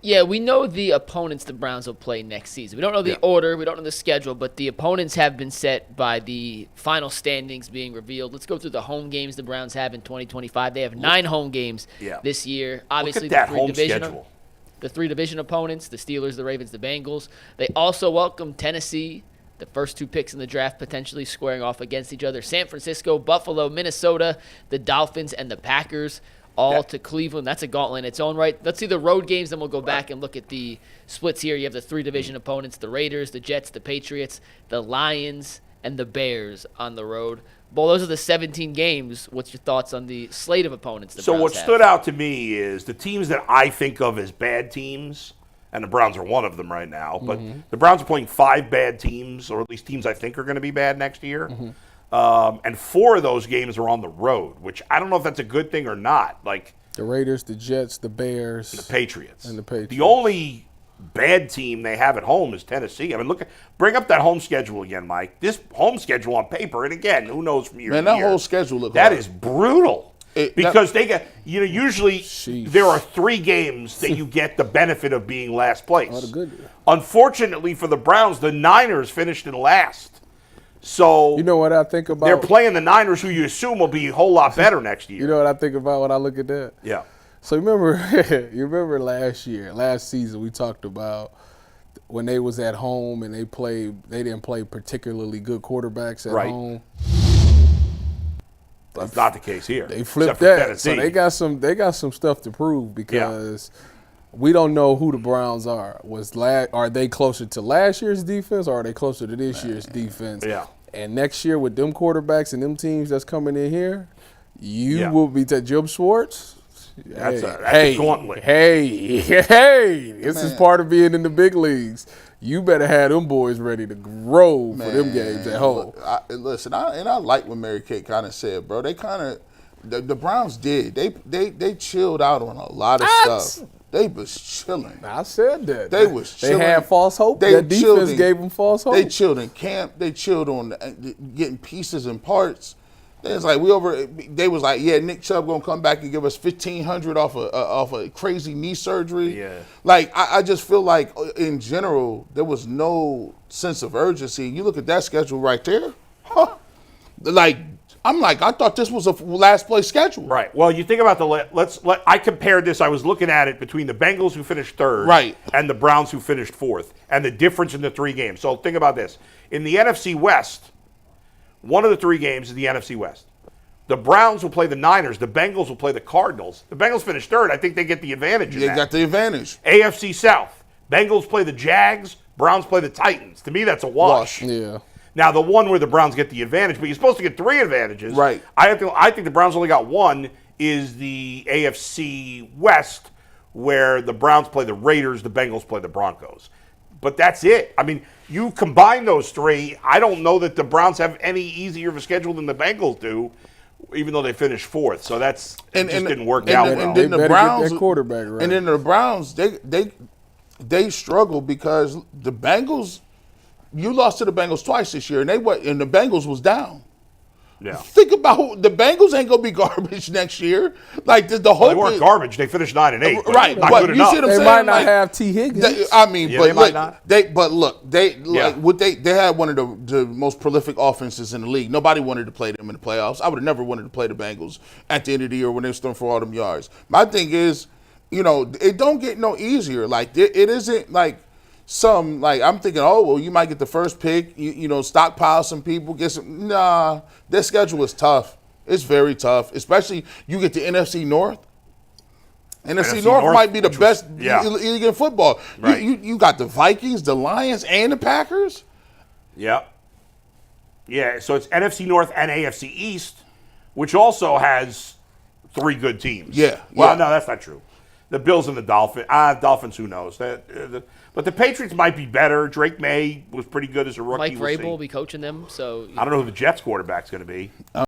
Yeah, we know the opponents the Browns will play next season. We don't know the order, we don't know the schedule, but the opponents have been set by the final standings being revealed. Let's go through the home games the Browns have in 2025. They have 9 home games this year. Obviously, Look at that home schedule. The 3 division opponents, the Steelers, the Ravens, the Bengals. They also welcome Tennessee, the first 2 picks in the draft potentially squaring off against each other. San Francisco, Buffalo, Minnesota, the Dolphins, and the Packers. All to Cleveland. That's a gauntlet in its own right. Let's see the road games, then we'll go back and look at the splits here. You have the 3 division opponents, the Raiders, the Jets, the Patriots, the Lions, and the Bears on the road. Well, those are the 17 games. What's your thoughts on the slate of opponents? So what stood out to me is the teams that I think of as bad teams, and the Browns are one of them right now, but the Browns are playing 5 bad teams, or at least teams I think are going to be bad next year. And 4 of those games are on the road, which I don't know if that's a good thing or not. Like the Raiders, the Jets, the Bears, and the Patriots. The only bad team they have at home is Tennessee. I mean, bring up that home schedule again, Mike. This home schedule on paper, and again, who knows from year to year. Man, that whole schedule look that hard. is brutal. Because they get, usually there are 3 games that you get the benefit of being last place. Unfortunately for the Browns, the Niners finished in last. So you know what I think about? They're playing the Niners, who you assume will be a whole lot better next year. You know what I think about when I look at that? Yeah. So you remember last season we talked about when they was at home and they didn't play particularly good quarterbacks at home. That's not the case here. They flipped that. So they got some stuff to prove because we don't know who the Browns are. Are they closer to last year's defense or are they closer to this year's defense? Yeah. And next year with them quarterbacks and them teams that's coming in here, you will be Jim Schwartz. That's a gauntlet. This is part of being in the big leagues. You better have them boys ready to grow for them games at home. I like what Mary Kate kind of said, bro. They kind of the Browns did. They chilled out on a lot of stuff. They was chilling. I said that. They was chilling. They had false hope. That defense gave them false hope. They chilled in camp. They chilled on getting pieces and parts. They was like, Nick Chubb gonna come back and give us $1,500 off a crazy knee surgery. Yeah. Like I just feel like in general there was no sense of urgency. You look at that schedule right there, I thought this was a last place schedule. Right. Well, you think about I compared this. I was looking at it between the Bengals who finished 3rd, and the Browns who finished 4th, and the difference in the 3 games. So think about this: in the NFC West, one of the 3 games is the NFC West. The Browns will play the Niners. The Bengals will play the Cardinals. The Bengals finished 3rd. I think they get the advantage. They got the advantage. AFC South. Bengals play the Jags. Browns play the Titans. To me, that's a wash. Yeah. Now, the one where the Browns get the advantage, but you're supposed to get 3 advantages. Right. I think the Browns only got 1 is the AFC West, where the Browns play the Raiders, the Bengals play the Broncos. But that's it. I mean, you combine those 3, I don't know that the Browns have any easier of a schedule than the Bengals do, even though they finished 4th. So just didn't work out well. And then the Browns, get that quarterback right. And then the Browns, they struggle because the Bengals. You lost to the Bengals twice this year, and the Bengals was down. Yeah. Think about the Bengals ain't gonna be garbage next year. Like the whole. They weren't garbage. They finished 9-8. Right. Not but good you enough. see what I'm they saying? might not have T. Higgins. They had one of the most prolific offenses in the league. Nobody wanted to play them in the playoffs. I would have never wanted to play the Bengals at the end of the year when they was throwing for all them yards. My thing is, it don't get no easier. Like it isn't like. I'm thinking, you might get the first pick, stockpile some people, get some. Nah, their schedule is tough. It's very tough, especially you get the NFC North. NFC North might be the best league in football. Right. You got the Vikings, the Lions, and the Packers. Yeah. Yeah, so it's NFC North and AFC East, which also has 3 good teams. Yeah. Well, no, that's not true. The Bills and the Dolphins. Dolphins, who knows? But the Patriots might be better. Drake May was pretty good as a rookie. Mike Vrabel will be coaching them. So I don't know who the Jets quarterback's going to be.